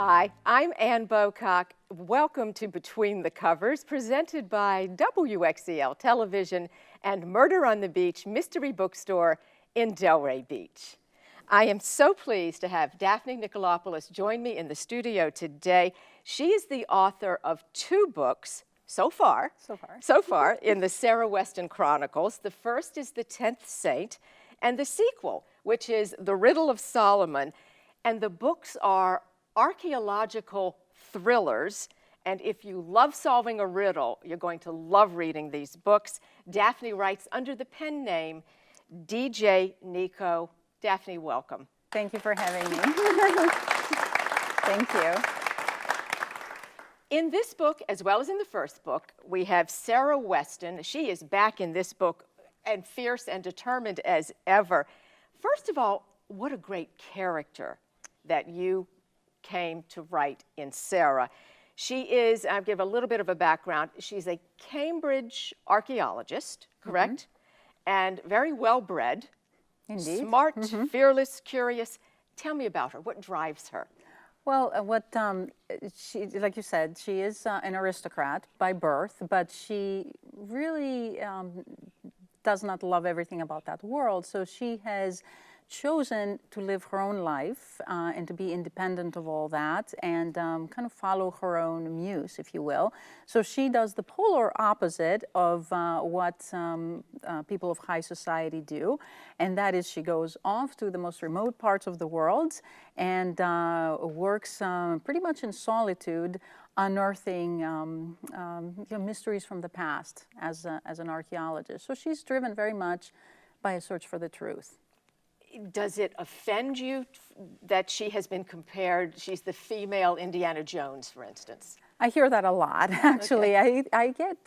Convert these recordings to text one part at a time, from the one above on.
Hi, I'm Ann Bocock. Welcome to Between the Covers, presented by WXEL Television and Murder on the Beach Mystery Bookstore in Delray Beach. I am so pleased to have Daphne Nikolopoulos join me in the studio today. She is the author of 2 books so far in the Sarah Weston Chronicles. The first is The 10th Saint, and the sequel, which is The Riddle of Solomon. And the books are archaeological thrillers, and if you love solving a riddle, you're going to love reading these books. Daphne writes under the pen name DJ Nico. Daphne, welcome. Thank you for having me. Thank you. In this book, as well as in the first book, we have Sarah Weston. She is back in this book and fierce and determined as ever. First of all, what a great character that you came to write in Sarah. She is, I'll give a little bit of a background, she's a Cambridge archaeologist, correct? And very well-bred. Indeed. Smart, fearless, curious. Tell me about her. What drives her? Well, she, like you said, she is an aristocrat by birth, but she really does not love everything about that world. So she has chosen to live her own life and to be independent of all that and kind of follow her own muse, if you will. So she does the polar opposite of what people of high society do, and that is she goes off to the most remote parts of the world and works pretty much in solitude, unearthing mysteries from the past as an archaeologist. So she's driven very much by a search for the truth. Does it offend you that she has been compared, she's the female Indiana Jones, for instance? I hear that a lot, actually. Okay. I get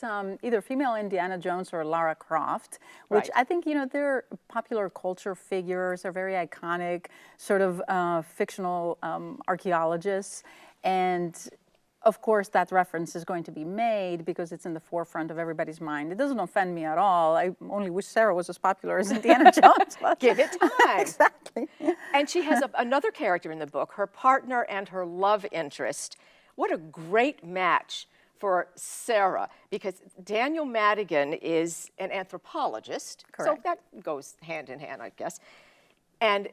either female Indiana Jones or Lara Croft, which I think, they're popular culture figures, they're very iconic, sort of fictional archaeologists. And of course, that reference is going to be made because it's in the forefront of everybody's mind. It doesn't offend me at all. I only wish Sarah was as popular as Indiana Jones was. Give it time. Exactly. And she has another character in the book, her partner and her love interest. What a great match for Sarah, because Daniel Madigan is an anthropologist. Correct. So that goes hand in hand, I guess. And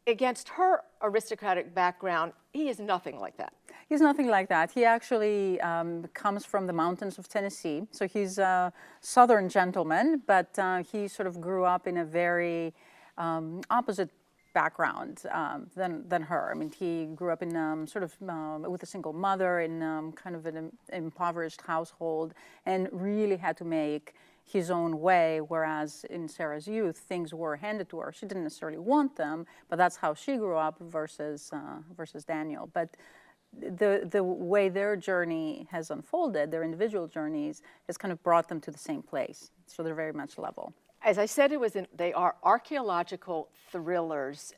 against her aristocratic background, he is nothing like that. He's nothing like that. He actually comes from the mountains of Tennessee. So he's a Southern gentleman, but he sort of grew up in a very opposite background than her. I mean, he grew up in with a single mother in kind of an impoverished household and really had to make his own way, whereas in Sarah's youth, things were handed to her. She didn't necessarily want them, but that's how she grew up versus Daniel. But the way their journey has unfolded, their individual journeys, has kind of brought them to the same place. So they're very much level. As I said, they are archaeological thrillers.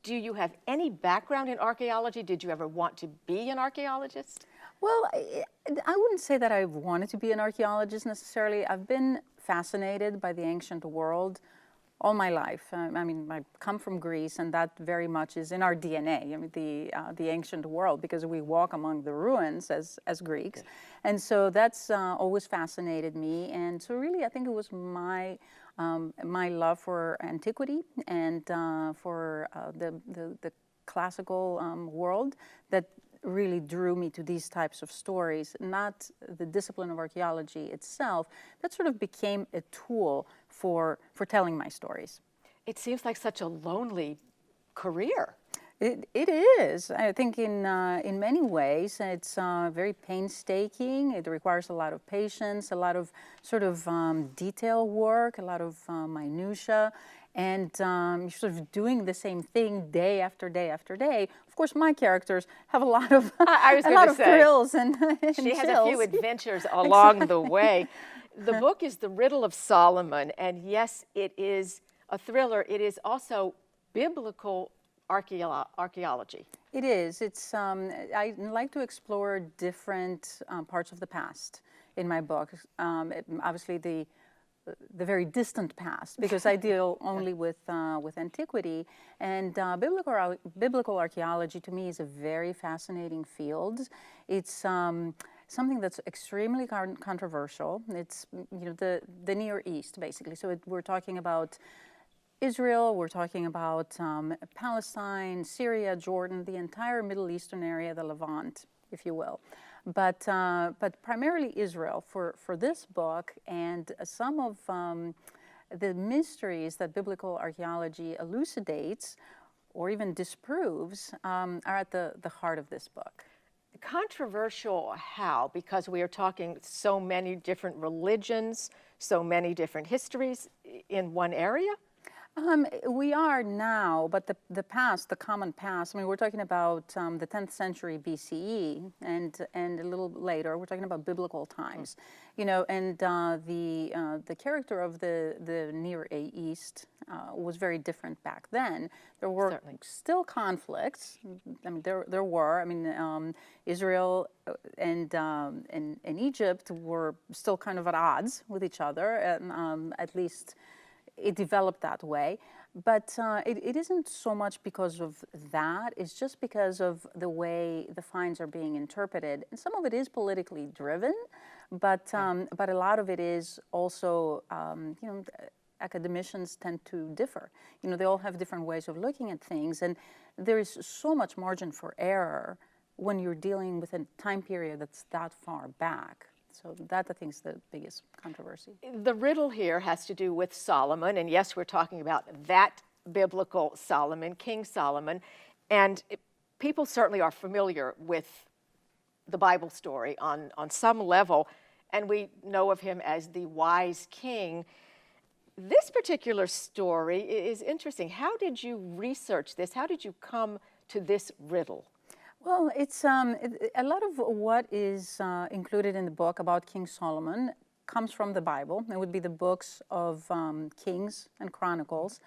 Do you have any background in archaeology? Did you ever want to be an archaeologist? Well, I wouldn't say that I've wanted to be an archaeologist necessarily. I've been fascinated by the ancient world all my life. I mean, I come from Greece, and that very much is in our DNA. I mean, the ancient world, because we walk among the ruins as Greeks, and so that's always fascinated me. And so, really, I think it was my love for antiquity and for the classical world that really drew me to these types of stories, not the discipline of archaeology itself. That sort of became a tool for telling my stories. It seems like such a lonely career. It is. I think in many ways it's very painstaking. It requires a lot of patience, a lot of sort of detail work, a lot of minutia. And you're sort of doing the same thing day after day after day. Of course, my characters have a lot of thrills and she has chills. a few adventures along the way. The book is The Riddle of Solomon, and yes, it is a thriller. It is also biblical archaeology. It is. It's. I like to explore different parts of the past in my book. Obviously, the very distant past, because I deal only with antiquity. And biblical archaeology to me is a very fascinating field. It's something that's extremely controversial. It's the Near East, basically. So we're talking about Israel, we're talking about Palestine, Syria, Jordan, the entire Middle Eastern area, the Levant, if you will. But primarily Israel for this book, and some of the mysteries that biblical archaeology elucidates or even disproves are at the heart of this book. Controversial how? Because we are talking so many different religions, so many different histories in one area? We are now, but the past, the common past, I mean, we're talking about the 10th century BCE and a little later, we're talking about biblical times, and the character of the Near East was very different back then. There were Certainly. still conflicts. I mean, there were. I mean, Israel and Egypt were still kind of at odds with each other, and at least it developed that way. But it isn't so much because of that. It's just because of the way the finds are being interpreted. And some of it is politically driven, but a lot of it is also, academicians tend to differ. They all have different ways of looking at things. And there is so much margin for error when you're dealing with a time period that's that far back. So that, I think, is the biggest controversy. The riddle here has to do with Solomon, and yes, we're talking about that biblical Solomon, King Solomon, and people certainly are familiar with the Bible story on some level, and we know of him as the wise king. This particular story is interesting. How did you research this? How did you come to this riddle? Well, it's a lot of what is included in the book about King Solomon comes from the Bible. It would be the books of Kings and Chronicles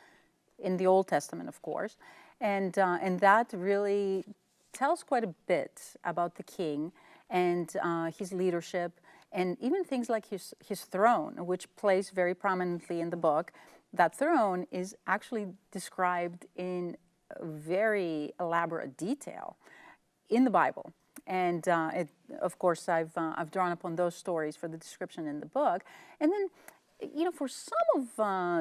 in the Old Testament, of course, and that really tells quite a bit about the king and his leadership, and even things like his throne, which plays very prominently in the book. That throne is actually described in very elaborate detail in the Bible, and of course I've drawn upon those stories for the description in the book. And then, for some of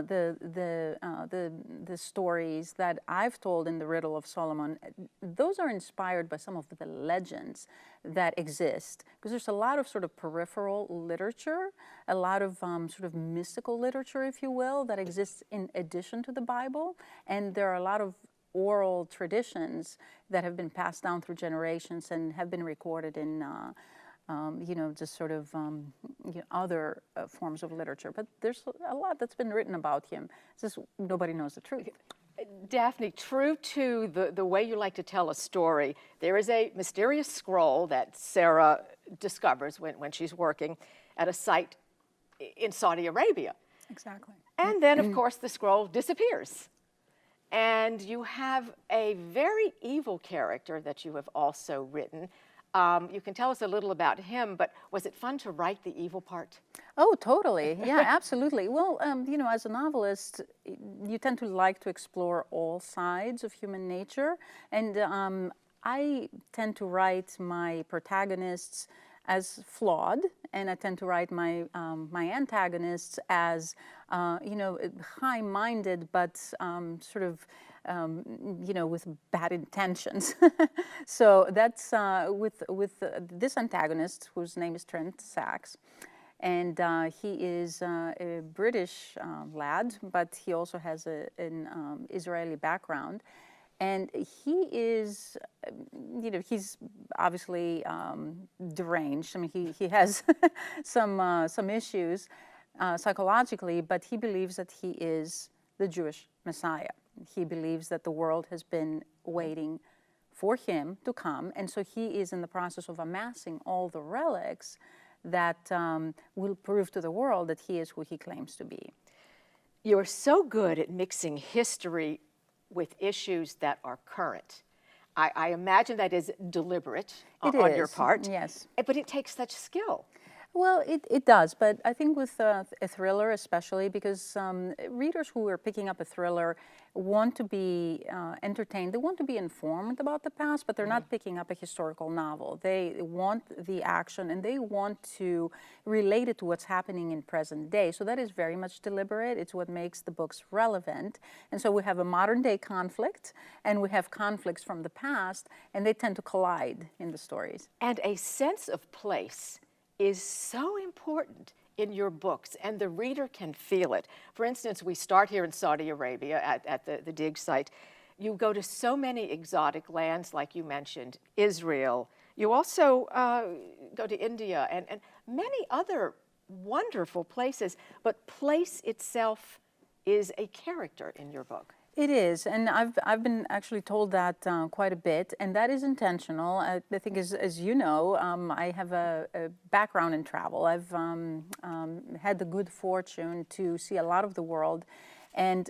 the stories that I've told in the Riddle of Solomon, those are inspired by some of the legends that exist, because there's a lot of sort of peripheral literature, a lot of sort of mystical literature, if you will, that exists in addition to the Bible, and there are a lot of oral traditions that have been passed down through generations and have been recorded in, just sort of other forms of literature. But there's a lot that's been written about him. It's just nobody knows the truth. Daphne, true to the way you like to tell a story, there is a mysterious scroll that Sarah discovers when she's working at a site in Saudi Arabia. Exactly. And then, of course, the scroll disappears. And you have a very evil character that you have also written. You can tell us a little about him, but was it fun to write the evil part? Oh, totally. Yeah, absolutely. Well, as a novelist, you tend to like to explore all sides of human nature. And I tend to write my protagonists as flawed, and I tend to write my antagonists as high-minded, but sort of with bad intentions. So that's with this antagonist, whose name is Trent Sachs, and he is a British lad, but he also has an Israeli background. And he is, he's obviously deranged. I mean, he has some issues psychologically, but he believes that he is the Jewish Messiah. He believes that the world has been waiting for him to come, and so he is in the process of amassing all the relics that will prove to the world that he is who he claims to be. You're so good at mixing history with issues that are current. I imagine that is deliberate on your part. Yes. But it takes such skill. Well, it does, but I think with a thriller especially, because readers who are picking up a thriller want to be entertained. They want to be informed about the past, but they're not picking up a historical novel. They want the action and they want to relate it to what's happening in present day. So that is very much deliberate. It's what makes the books relevant. And so we have a modern day conflict and we have conflicts from the past, and they tend to collide in the stories. And a sense of place is so important in your books, and the reader can feel it. For instance, we start here in Saudi Arabia at the dig site. You go to so many exotic lands, like you mentioned, Israel. You also go to India and many other wonderful places, but place itself is a character in your book. It is, and I've been actually told that quite a bit, and that is intentional. I think, as you know, I have a background in travel. I've had the good fortune to see a lot of the world, and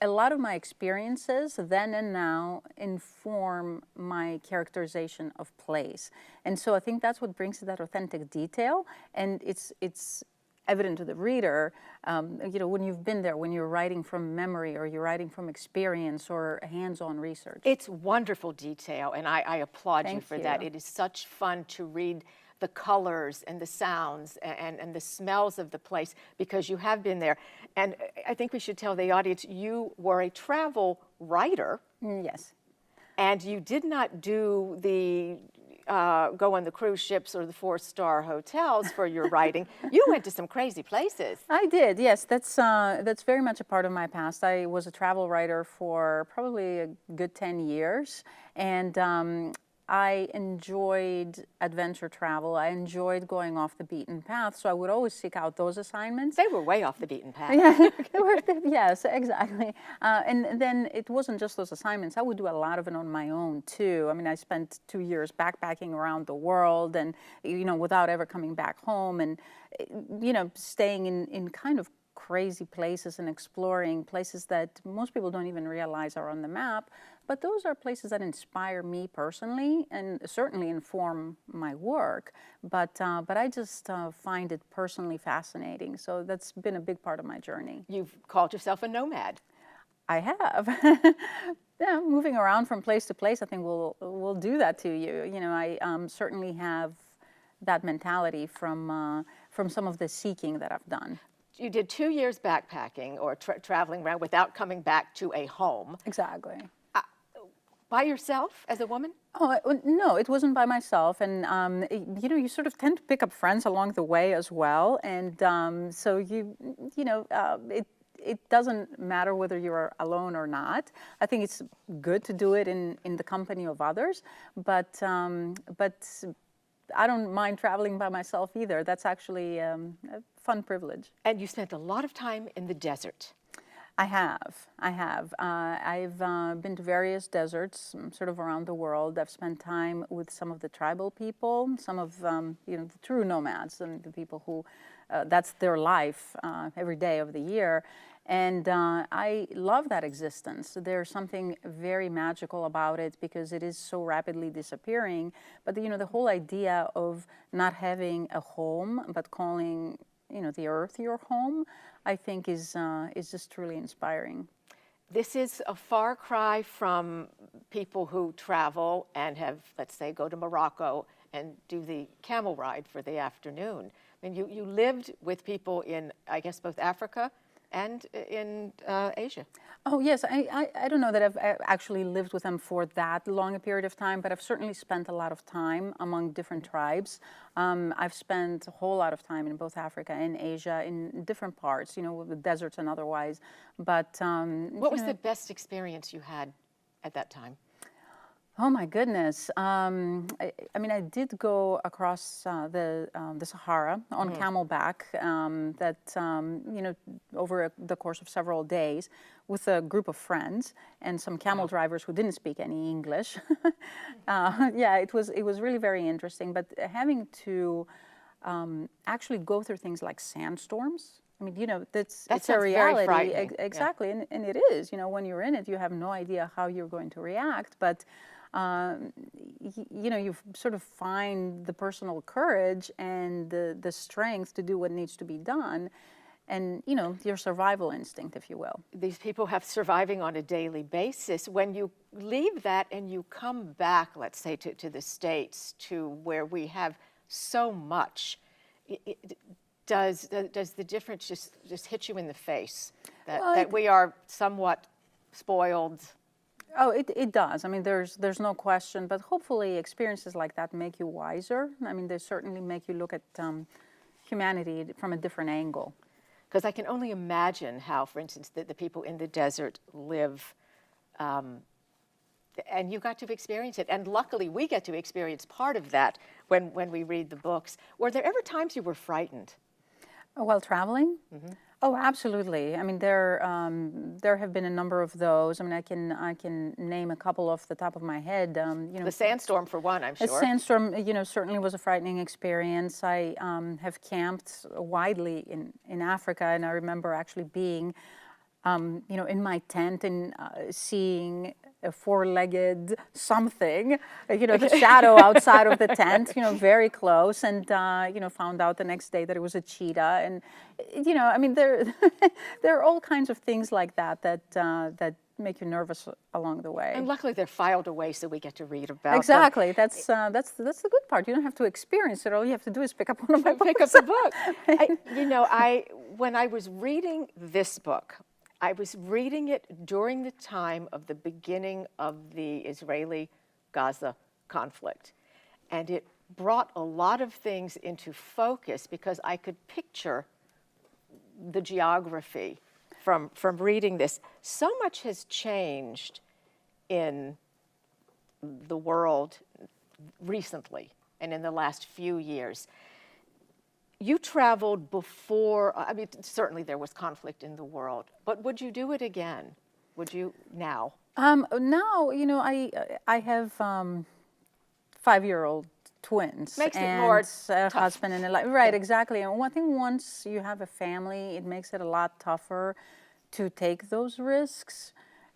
a lot of my experiences then and now inform my characterization of place. And so I think that's what brings that authentic detail, and it's evident to the reader, when you've been there, when you're writing from memory or you're writing from experience or hands-on research. It's wonderful detail, and I applaud you for that. It is such fun to read the colors and the sounds and the smells of the place because you have been there. And I think we should tell the audience you were a travel writer. Yes. And you did not do the go on the cruise ships or the four-star hotels for your writing. You went to some crazy places. I did, yes. That's very much a part of my past. I was a travel writer for probably a good 10 years, and I enjoyed adventure travel. I enjoyed going off the beaten path, so I would always seek out those assignments. They were way off the beaten path. Yeah, yes, exactly. And then it wasn't just those assignments. I would do a lot of it on my own, too. I mean, I spent 2 years backpacking around the world and, without ever coming back home and, staying in kind of crazy places and exploring places that most people don't even realize are on the map. But those are places that inspire me personally and certainly inform my work. But I just find it personally fascinating. So that's been a big part of my journey. You've called yourself a nomad. I have. Yeah, moving around from place to place, I think will do that to you. I certainly have that mentality from some of the seeking that I've done. You did 2 years backpacking or traveling around without coming back to a home. Exactly. By yourself as a woman? Oh, no, it wasn't by myself. And, you sort of tend to pick up friends along the way as well. And so it doesn't matter whether you're alone or not. I think it's good to do it in the company of others. But I don't mind traveling by myself either. That's actually a fun privilege. And you spent a lot of time in the desert. I have. I've been to various deserts sort of around the world. I've spent time with some of the tribal people, some of the true nomads and the people who that's their life every day of the year. And I love that existence. There's something very magical about it because it is so rapidly disappearing. But the whole idea of not having a home but calling the earth your home, I think is just truly inspiring. This is a far cry from people who travel and have, let's say, go to Morocco and do the camel ride for the afternoon. I mean, you lived with people in, I guess, both Africa and in Asia. Oh, yes. I don't know that I've actually lived with them for that long a period of time, but I've certainly spent a lot of time among different tribes. I've spent a whole lot of time in both Africa and Asia in different parts, with the deserts and otherwise. But what was the best experience you had at that time? Oh my goodness! I mean, I did go across the Sahara on camelback. Over the course of several days, with a group of friends and some camel drivers who didn't speak any English. Yeah, it was really very interesting. But having to actually go through things like sandstorms I mean, you know, it's a sounds very reality. frightening. Exactly, and it is. You know, when you're in it, you have no idea how you're going to react. But you know, you sort of find the personal courage and the strength to do what needs to be done, and you know, your survival instinct, if you will. These people have surviving on a daily basis. When you leave that and you come back, let's say, to the States, to where we have so much, does the difference just hit you in the face that we are somewhat spoiled? Oh, it does. I mean, there's no question. But hopefully, experiences like that make you wiser. I mean, they certainly make you look at humanity from a different angle. Because I can only imagine how, for instance, the people in the desert live, and you got to experience it. And luckily, we get to experience part of that when we read the books. Were there ever times you were frightened? While traveling? Mm-hmm. Oh, absolutely. I mean, there have been a number of those. I mean, I can name a couple off the top of my head. You know, the sandstorm, for one, I'm sure. A sandstorm, you know, certainly was a frightening experience. I have camped widely in Africa, and I remember actually being, you know, in my tent and seeing a four-legged something, you know, the shadow outside of the tent, you know, very close, and you know, found out the next day that it was a cheetah, and you know, I mean, there are all kinds of things like that that make you nervous along the way. And luckily, they're filed away, so we get to read about exactly. them. That's the good part. You don't have to experience it. All you have to do is pick up one of my books. Pick up the book. You know, when I was reading this book, I was reading it during the time of the beginning of the Israeli-Gaza conflict. And it brought a lot of things into focus because I could picture the geography from reading this. So much has changed in the world recently and in the last few years. You traveled before, I mean, certainly there was conflict in the world, but would you do it again? Would you now? Now, you know, I have 5-year-old twins. Makes it and more a tough. husband and a life. Right, exactly. And I think once you have a family, it makes it a lot tougher to take those risks.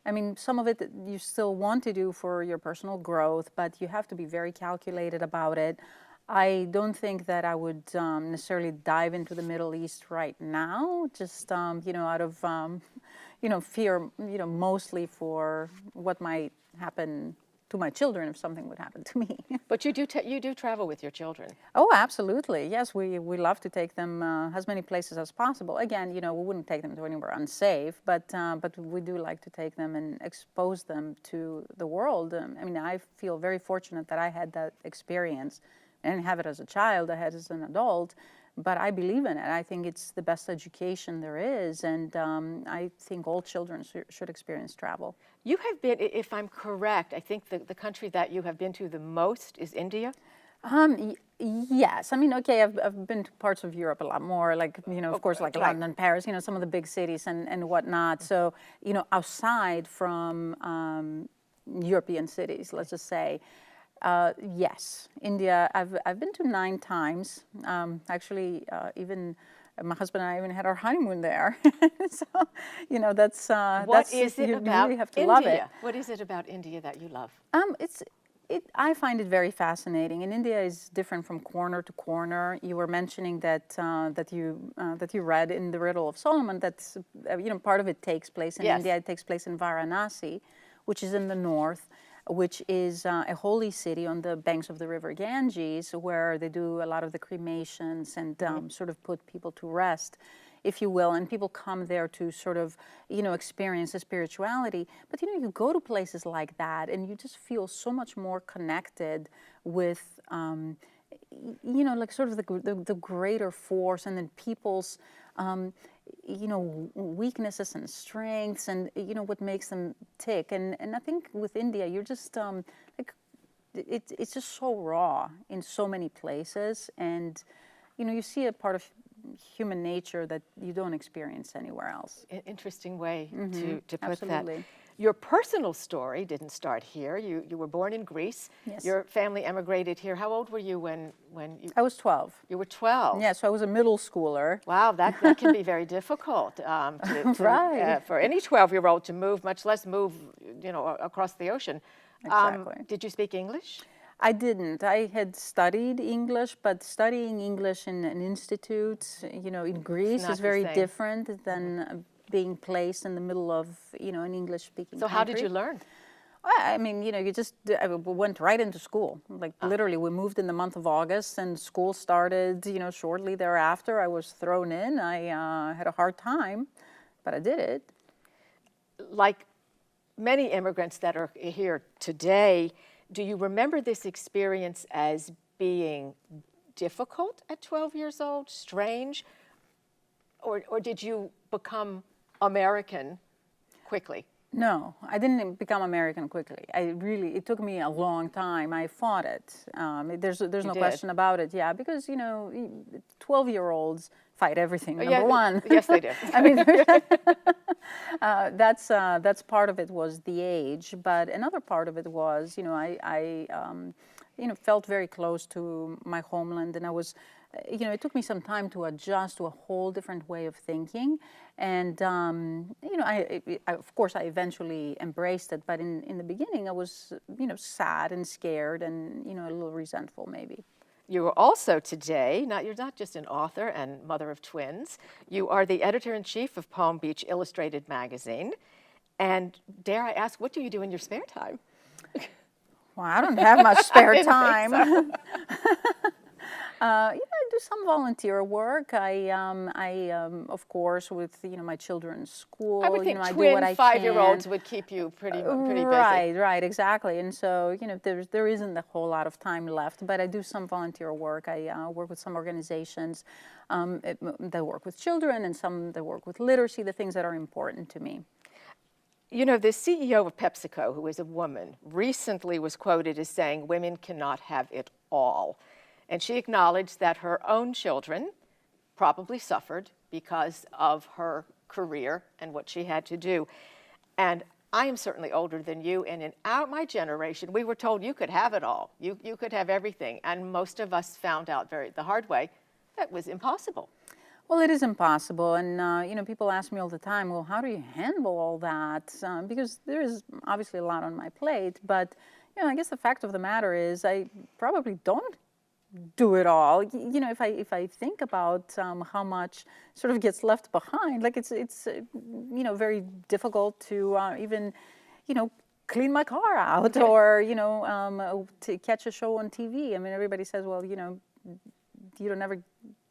I mean, some of it you still want to do for your personal growth, but you have to be very calculated about it. I don't think that I would necessarily dive into the Middle East right now, just you know, out of you know, fear, you know, mostly for what might happen to my children if something would happen to me. But you do travel with your children. Oh, absolutely. Yes, we love to take them as many places as possible. Again, you know, we wouldn't take them to anywhere unsafe, but we do like to take them and expose them to the world. I mean, I feel very fortunate that I had that experience. I didn't have it as a child, I had it as an adult, but I believe in it. I think it's the best education there is, and I think all children should experience travel. You have been, if I'm correct, I think the country that you have been to the most is India? Yes. I mean, okay, I've been to parts of Europe a lot more, like, you know, of course, like right. London, Paris, you know, some of the big cities and whatnot. So, you know, outside from European cities, let's just say, yes, India. I've been to 9 times. Actually, even my husband and I even had our honeymoon there. So, you know, that's what is it you about really have to India? love it. What is it about India that you love? I find it very fascinating, and India is different from corner to corner. You were mentioning that you read in the Riddle of Solomon that's you know, part of it takes place in yes. India. It takes place in Varanasi, which is in the north, which is a holy city on the banks of the river Ganges, where they do a lot of the cremations and sort of put people to rest, if you will, and people come there to sort of, you know, experience the spirituality. But, you know, you go to places like that and you just feel so much more connected with, you know, like sort of the greater force, and then people's, you know, weaknesses and strengths, and, you know, what makes them tick. And I think with India, you're just, like, it's just so raw in so many places. And, you know, you see a part of human nature that you don't experience anywhere else. Interesting way to put Absolutely. that. Your personal story didn't start here. You were born in Greece. Yes. Your family emigrated here. How old were you when you... I was 12. You were 12. Yeah, so I was a middle schooler. Wow, that can be very difficult Right. for any 12-year-old to move, much less move, across the ocean. Exactly. Did you speak English? I didn't. I had studied English, but studying English in an institute, in Greece not is the very same. different than being placed in the middle of, an English-speaking So country. how did you learn? I mean, you just went right into school. Like literally, we moved in the month of August, and school started, shortly thereafter. I was thrown in. I had a hard time, but I did it. Like many immigrants that are here today, do you remember this experience as being difficult at 12 years old, strange, or did you become American quickly? No, I didn't become American quickly. It took me a long time. I fought it. There's no question about it. Yeah, because 12-year-olds fight everything. Number one. Yes, they do. I mean, that's part of it was the age, but another part of it was I felt very close to my homeland, and I was. It took me some time to adjust to a whole different way of thinking, and of course I eventually embraced it. But in the beginning, I was sad and scared and a little resentful maybe. You are also today, you're not just an author and mother of twins, you are the editor-in-chief of Palm Beach Illustrated magazine. And dare I ask, what do you do in your spare time? Well, I don't have much spare time. So. I do some volunteer work. I of course, with my children's school. I would think I twin do what I 5-year-olds can. would keep you pretty busy. Right, exactly. And so there isn't a whole lot of time left. But I do some volunteer work. I work with some organizations that work with children, and some that work with literacy. The things that are important to me. The CEO of PepsiCo, who is a woman, recently was quoted as saying, "Women cannot have it all." And she acknowledged that her own children probably suffered because of her career and what she had to do. And I am certainly older than you, and in my generation, we were told you could have it all. You could have everything. And most of us found out the hard way that was impossible. Well, it is impossible, and people ask me all the time, well, how do you handle all that? Because there is obviously a lot on my plate, but I guess the fact of the matter is I probably don't do it all. If I think about how much sort of gets left behind, like it's very difficult to even clean my car out or to catch a show on TV. I mean, everybody says, well, you don't ever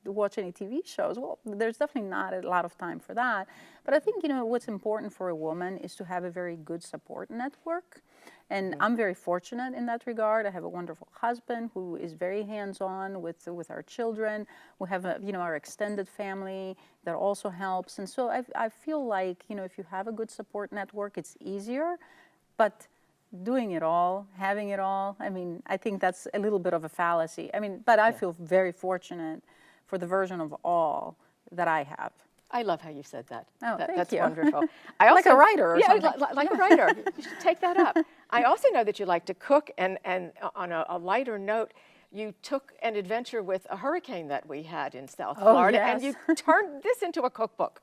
watch any TV shows. Well, there's definitely not a lot of time for that. But I think what's important for a woman is to have a very good support network. And I'm very fortunate in that regard. I have a wonderful husband who is very hands-on with our children. We have our extended family that also helps. And so I feel like if you have a good support network, it's easier. But doing it all, having it all, I mean, I think that's a little bit of a fallacy. I mean, but I feel very fortunate for the version of all that I have. I love how you said that. Oh, That's thank you. wonderful. Like a writer or something. Like a writer. You should take that up. I also know that you like to cook, and on a lighter note, you took an adventure with a hurricane that we had in South Florida, yes. and you turned this into a cookbook.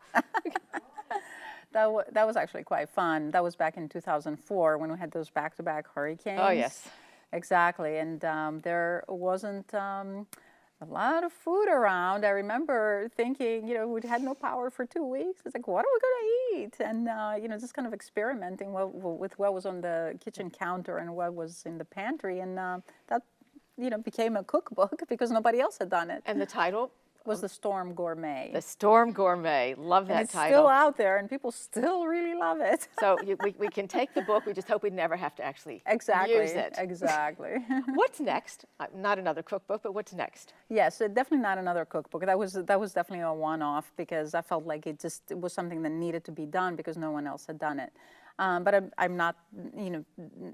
That was actually quite fun. That was back in 2004 when we had those back-to-back hurricanes. Oh, yes. Exactly, and there wasn't a lot of food around. I remember thinking, we had no power for 2 weeks. It's like, what are we going to eat? And, just kind of experimenting with what was on the kitchen counter and what was in the pantry. And that, became a cookbook because nobody else had done it. And the title? Was The Storm Gourmet. The Storm Gourmet. Love that and it's title. Still out there, and people still really love it. So we can take the book. We just hope we never have to actually use it. Exactly. What's next? Not another cookbook, but what's next? Yes, definitely not another cookbook. That was definitely a one-off because I felt like it was something that needed to be done because no one else had done it. But I'm not,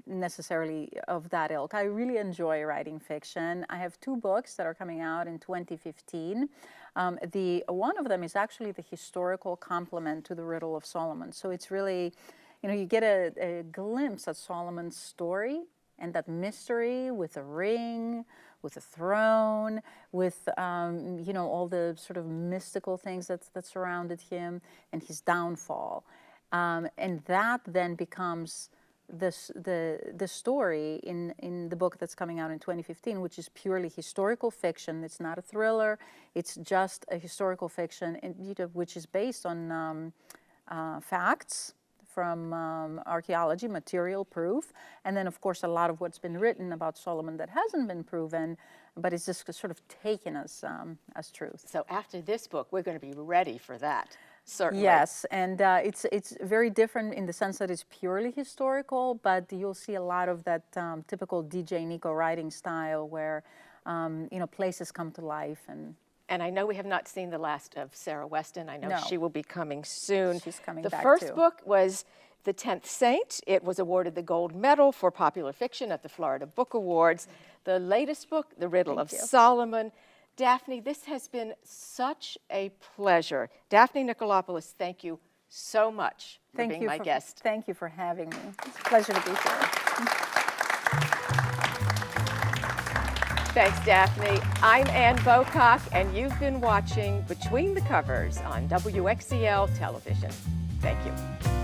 necessarily of that ilk. I really enjoy writing fiction. I have 2 books that are coming out in 2015. One of them is actually the historical complement to the Riddle of Solomon. So it's really, you get a glimpse at Solomon's story and that mystery with a ring, with a throne, with all the sort of mystical things that surrounded him, and his downfall, and that then becomes the story in the book that's coming out in 2015, which is purely historical fiction. It's not a thriller. It's just a historical fiction, which is based on facts from archaeology, material proof, and then of course a lot of what's been written about Solomon that hasn't been proven, but it's just sort of taken as truth. So after this book, we're going to be ready for that, certainly. Yes, and it's very different in the sense that it's purely historical, but you'll see a lot of that typical DJ Nico writing style where places come to life. And I know we have not seen the last of Sarah Weston. I know No. she will be coming soon. She's coming the back first too. book was The 10th Saint. It was awarded the gold medal for popular fiction at the Florida Book Awards. The latest book, The Riddle of Solomon. Daphne, this has been such a pleasure. Daphne Nikolopoulos, thank you so much for being my guest. Thank you for having me. It's a pleasure to be here. Thanks, Daphne. I'm Ann Bocock, and you've been watching Between the Covers on WXEL television. Thank you.